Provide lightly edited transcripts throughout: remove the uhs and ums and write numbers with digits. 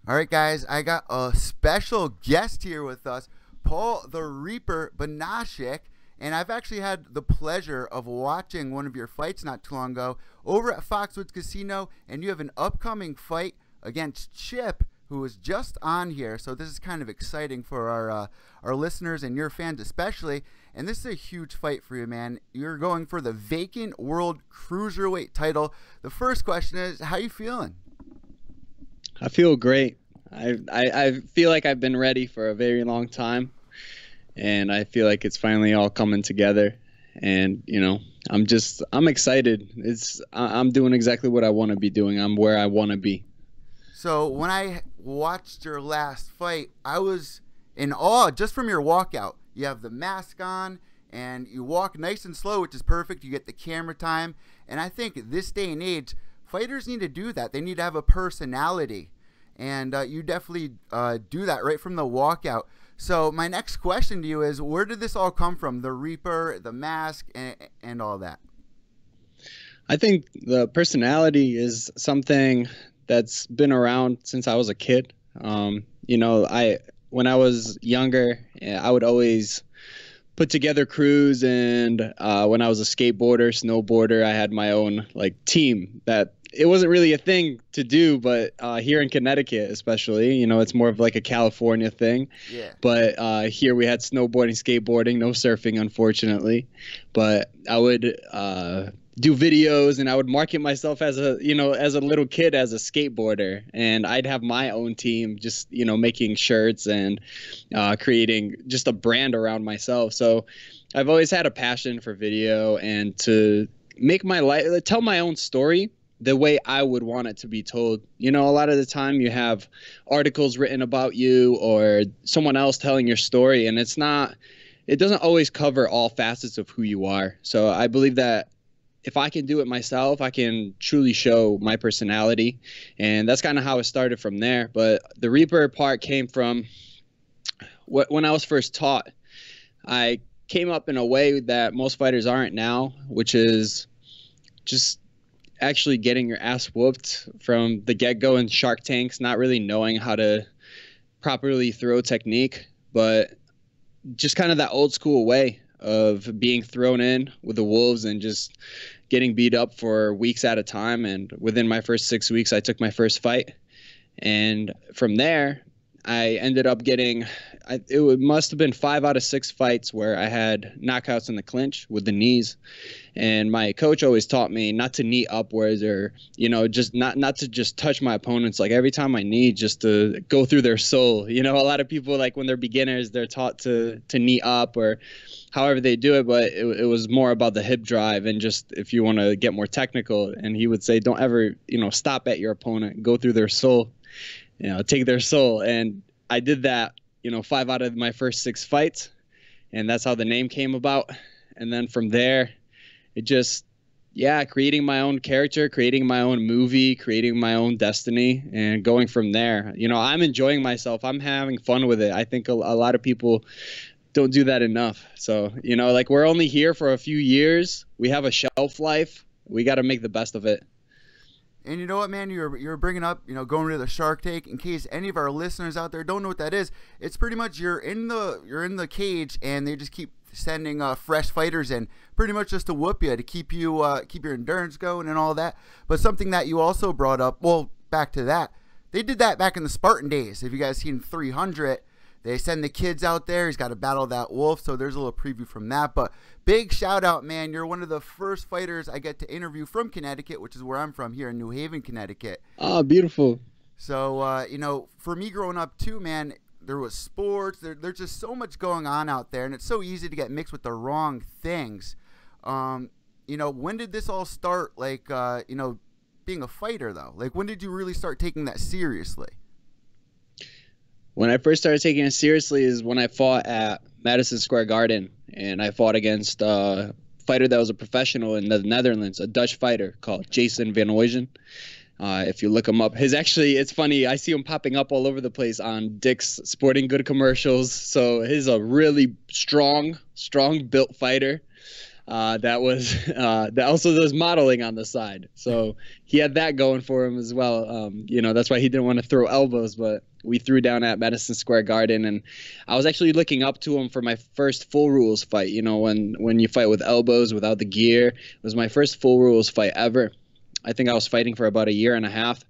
All right, guys, I got a special guest here with us, Paul the Reaper Banasiak, and I've actually had the pleasure of watching one of your fights not too long ago over at Foxwoods Casino, and you have an upcoming fight against Chip, who was just on here. So this is kind of exciting for our listeners and your fans especially, and this is a huge fight for you, man. You're going for the vacant world cruiserweight title. The first question is, how you feeling? I feel great. I feel like I've been ready for a very long time, and I feel like it's finally all coming together. And you know, I'm excited. I'm doing exactly what I want to be doing. I'm where I want to be. So when I watched your last fight, I was in awe just from your walkout. You have the mask on and you walk nice and slow, which is perfect. You get the camera time, and I think this day and age, fighters need to do that. They need to have a personality, and you definitely do that right from the walkout. So my next question to you is, where did this all come from? The Reaper, the mask, and all that? I think the personality is something that's been around since I was a kid. You know, when I was younger, I would always put together crews, and when I was a skateboarder, snowboarder, I had my own like team. That it wasn't really a thing to do, but here in Connecticut especially, you know, it's more of like a California thing. Yeah. But here we had snowboarding, skateboarding, no surfing, unfortunately. But I would do videos, and I would market myself as a little kid as a skateboarder, and I'd have my own team, just, you know, making shirts and creating just a brand around myself. So I've always had a passion for video and to make my life, tell my own story the way I would want it to be told. You know, a lot of the time you have articles written about you or someone else telling your story, and it doesn't always cover all facets of who you are. So I believe that if I can do it myself, I can truly show my personality. And that's kind of how it started from there. But the Reaper part came from when I was first taught. I came up in a way that most fighters aren't now, which is just actually getting your ass whooped from the get-go in Shark Tanks, not really knowing how to properly throw technique, but just kind of that old school way of being thrown in with the wolves and just getting beat up for weeks at a time. And within my first 6 weeks, I took my first fight. And from there, I ended up getting, it must have been 5 out of 6 fights where I had knockouts in the clinch with the knees. And my coach always taught me not to knee upwards, or, you know, just not to just touch my opponents. Like every time I knee, just to go through their soul. You know, a lot of people, like when they're beginners, they're taught to knee up or however they do it, but it was more about the hip drive, and just if you want to get more technical. And he would say, don't ever, you know, stop at your opponent, go through their soul, you know, take their soul. And I did that, you know, 5 out of my first 6 fights, and that's how the name came about. And then from there, it just, yeah, creating my own character, creating my own movie, creating my own destiny, and going from there. You know, I'm enjoying myself. I'm having fun with it. I think a lot of people don't do that enough. So, you know, like, we're only here for a few years. We have a shelf life. We got to make the best of it. And you know what, man, you're bringing up, you know, going to the Shark Tank. In case any of our listeners out there don't know what that is, it's pretty much you're in the cage, and they just keep sending fresh fighters in, pretty much just to whoop you, to keep you keep your endurance going and all that. But something that you also brought up, well, back to that, they did that back in the Spartan days. If you guys seen 300, they send the kids out there. He's got to battle that wolf. So there's a little preview from that. But big shout out, man. You're one of the first fighters I get to interview from Connecticut, which is where I'm from, here in New Haven, Connecticut. Oh, beautiful. So, you know, for me growing up too, man, there was sports. There's just so much going on out there, and it's so easy to get mixed with the wrong things. You know, when did this all start, like, you know, being a fighter, though? Like, when did you really start taking that seriously? When I first started taking it seriously is when I fought at Madison Square Garden, and I fought against a fighter that was a professional in the Netherlands, a Dutch fighter called Jason Van Oysen. If you look him up, it's funny, I see him popping up all over the place on Dick's Sporting Good commercials. So he's a really strong built fighter. that was that also does modeling on the side. So he had that going for him as well. You know, that's why he didn't want to throw elbows, but we threw down at Madison Square Garden, and I was actually looking up to him for my first full rules fight. You know, when you fight with elbows without the gear, it was my first full rules fight ever. I think I was fighting for about a year and a half,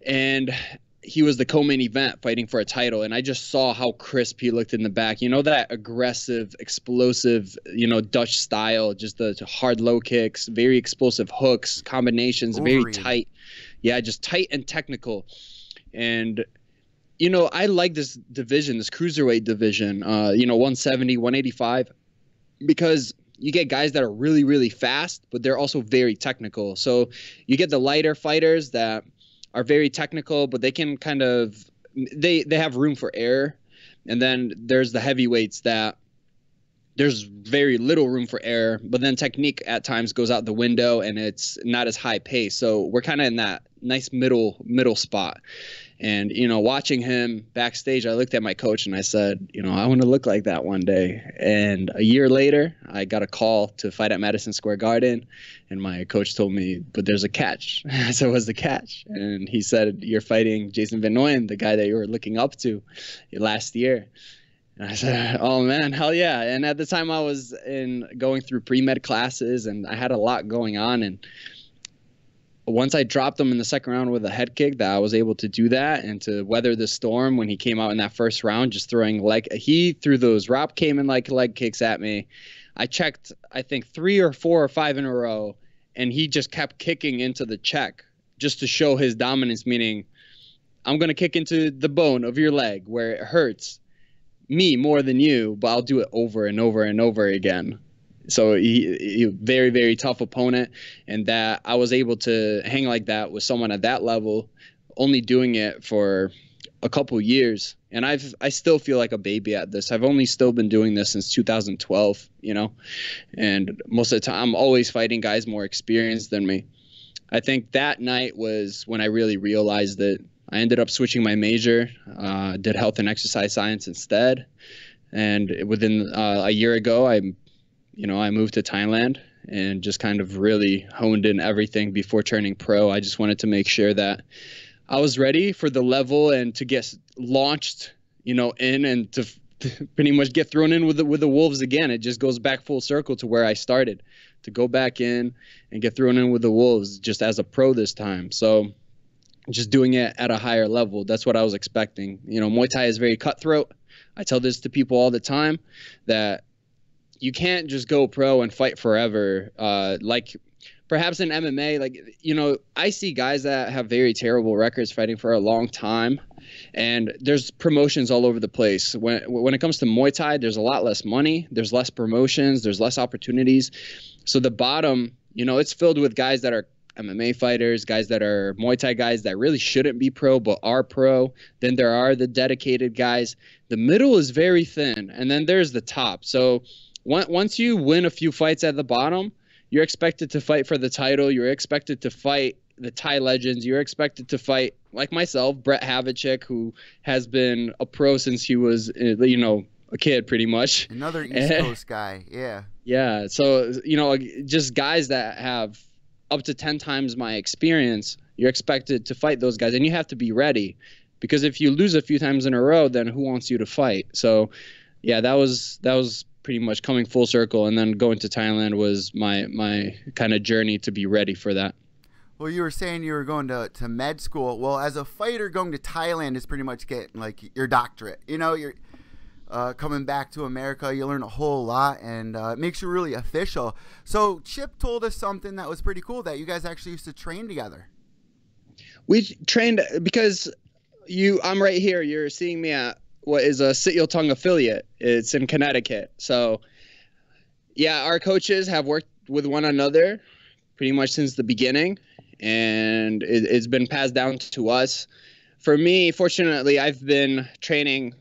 and he was the co-main event fighting for a title, and I just saw how crisp he looked in the back. You know, that aggressive, explosive, you know, Dutch style, just the hard low kicks, very explosive hooks, combinations, very tight. Yeah, just tight and technical. And, you know, I like this division, this cruiserweight division, you know, 170, 185, because you get guys that are really, really fast, but they're also very technical. So you get the lighter fighters that are very technical, but they can kind of they have room for error. And then there's the heavyweights that there's very little room for error, but then technique at times goes out the window and it's not as high pace. So we're kind of in that nice middle spot. And, you know, watching him backstage, I looked at my coach and I said, you know, I want to look like that one day. And a year later, I got a call to fight at Madison Square Garden. And my coach told me, but there's a catch. I said, what's the catch? And he said, you're fighting Jason Van Noyen, the guy that you were looking up to last year. And I said, oh, man, hell yeah. And at the time I was going through pre-med classes and I had a lot going on. And once I dropped him in the second round with a head kick, that I was able to do that and to weather the storm when he came out in that first round, just throwing he threw those. Rob came in like leg kicks at me. I checked, I think 3 or 4 or 5 in a row, and he just kept kicking into the check just to show his dominance, meaning I'm going to kick into the bone of your leg where it hurts me more than you, but I'll do it over and over and over again. So he very, very tough opponent, and that I was able to hang like that with someone at that level, only doing it for a couple years. And I still feel like a baby at this. I've only still been doing this since 2012, you know, and most of the time I'm always fighting guys more experienced than me. I think that night was when I really realized that. I ended up switching my major, did health and exercise science instead. And within a year ago, I moved to Thailand and just kind of really honed in everything before turning pro. I just wanted to make sure that I was ready for the level and to get launched, you know, in and to pretty much get thrown in with the Wolves again. It just goes back full circle to where I started, to go back in and get thrown in with the Wolves just as a pro this time. So just doing it at a higher level. That's what I was expecting. You know, Muay Thai is very cutthroat. I tell this to people all the time that you can't just go pro and fight forever. Like perhaps in MMA, like, you know, I see guys that have very terrible records fighting for a long time, and there's promotions all over the place. When it comes to Muay Thai, there's a lot less money, there's less promotions, there's less opportunities. So the bottom, you know, it's filled with guys that are MMA fighters, guys that are Muay Thai guys that really shouldn't be pro but are pro. Then there are the dedicated guys. The middle is very thin, and then there's the top. So once you win a few fights at the bottom, you're expected to fight for the title. You're expected to fight the Thai legends. You're expected to fight, like myself, Brett Havlicek, who has been a pro since he was, you know, a kid pretty much. Another East Coast guy, yeah. Yeah, so, you know, just guys that have up to 10 times my experience, you're expected to fight those guys, and you have to be ready. Because if you lose a few times in a row, then who wants you to fight? So, yeah, that was pretty much coming full circle, and then going to Thailand was my kind of journey to be ready for that. Well, you were saying you were going to med school. Well, as a fighter, going to Thailand is pretty much getting like your doctorate. You know, you're coming back to America, you learn a whole lot, and it makes you really official. So Chip told us something that was pretty cool, that you guys actually used to train together. We trained because I'm right here. You're seeing me at what is a Sit-Yul-Tung affiliate. It's in Connecticut. So, yeah, our coaches have worked with one another pretty much since the beginning, and it's been passed down to us. For me, fortunately, I've been training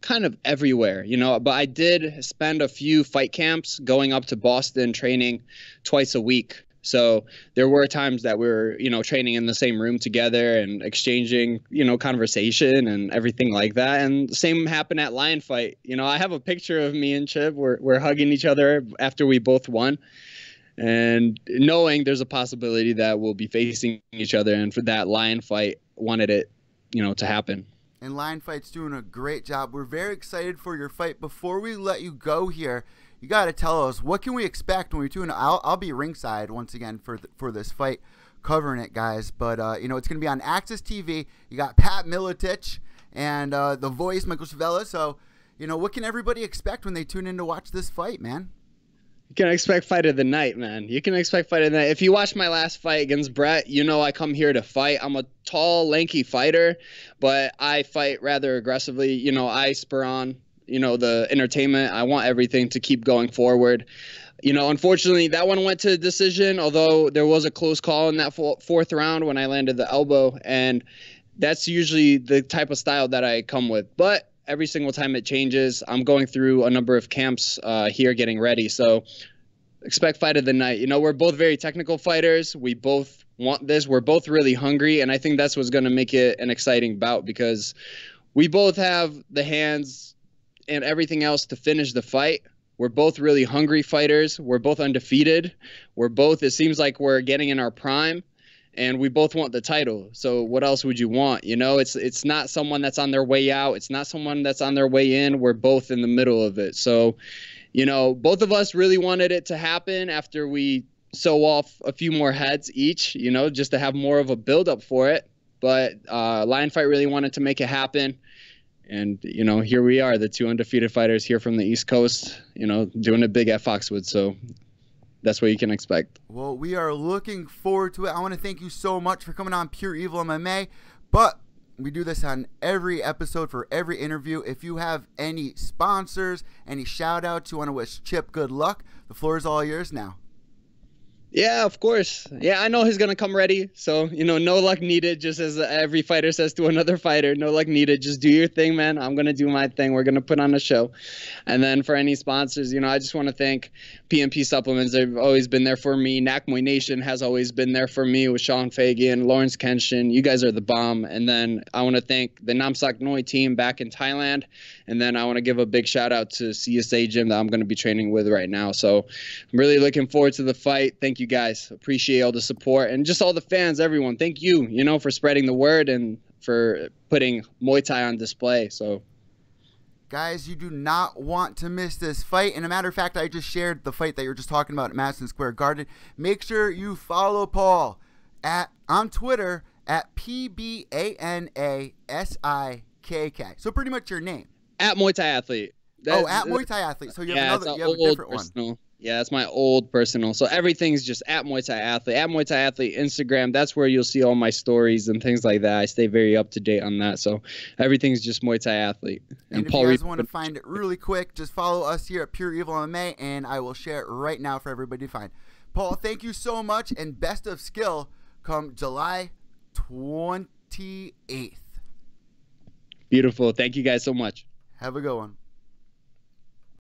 kind of everywhere, you know, but I did spend a few fight camps going up to Boston training twice a week. So there were times that we were, you know, training in the same room together and exchanging, you know, conversation and everything like that. And the same happened at Lion Fight. You know, I have a picture of me and Chip. We're hugging each other after we both won, and knowing there's a possibility that we'll be facing each other. And for that, Lion Fight wanted it, you know, to happen. And Lion Fight's doing a great job. We're very excited for your fight. Before we let you go here, you got to tell us, what can we expect when we tune in? I'll be ringside once again for this fight, covering it, guys. But, you know, it's going to be on AXS TV. You got Pat Miletich and the voice, Michael Chavella. So, you know, what can everybody expect when they tune in to watch this fight, man? You can expect fight of the night, man. You can expect fight of the night. If you watch my last fight against Brett, you know I come here to fight. I'm a tall, lanky fighter, but I fight rather aggressively. You know, I spur on, you know, the entertainment. I want everything to keep going forward. You know, unfortunately, that one went to a decision, although there was a close call in that fourth round when I landed the elbow, and that's usually the type of style that I come with. But every single time it changes. I'm going through a number of camps here getting ready. So expect fight of the night. You know, we're both very technical fighters. We both want this. We're both really hungry. And I think that's what's going to make it an exciting bout, because we both have the hands and everything else to finish the fight. We're both really hungry fighters. We're both undefeated. We're both, it seems like we're getting in our prime. And we both want the title. So what else would you want? You know, it's not someone that's on their way out. It's not someone that's on their way in. We're both in the middle of it. So, you know, both of us really wanted it to happen after we sew off a few more heads each, you know, just to have more of a build-up for it. But Lion Fight really wanted to make it happen. And, you know, here we are, the two undefeated fighters here from the East Coast, you know, doing it big at Foxwoods. So that's what you can expect. Well, we are looking forward to it. I want to thank you so much for coming on Pure Evil MMA. But we do this on every episode for every interview. If you have any sponsors, any shout-outs, you want to wish Chip good luck, the floor is all yours now. Yeah, of course. Yeah, I know he's going to come ready. So, you know, no luck needed, just as every fighter says to another fighter. No luck needed. Just do your thing, man. I'm going to do my thing. We're going to put on a show. And then for any sponsors, you know, I just want to thank PMP Supplements. They've always been there for me. Nakmoy Nation has always been there for me with Sean Fagan, Lawrence Kenshin. You guys are the bomb. And then I want to thank the Namsak Noi team back in Thailand. And then I want to give a big shout out to CSA Gym that I'm going to be training with right now. So I'm really looking forward to the fight. Thank you guys. Appreciate all the support and just all the fans, everyone. Thank you, you know, for spreading the word and for putting Muay Thai on display. So guys, you do not want to miss this fight. And a matter of fact, I just shared the fight that you were just talking about at Madison Square Garden. Make sure you follow Paul on Twitter at PBANASIKK. So pretty much your name. At Muay Thai Athlete. At Muay Thai Athlete. So you have you have a different personal one. Yeah, that's my old personal. So everything's just at Muay Thai Athlete. At Muay Thai Athlete Instagram, that's where you'll see all my stories and things like that. I stay very up to date on that. So everything's just Muay Thai Athlete. And if you guys want to find it really quick, just follow us here at Pure Evil MMA, and I will share it right now for everybody to find. Paul, thank you so much, and best of skill come July 28th. Beautiful. Thank you guys so much. Have a good one.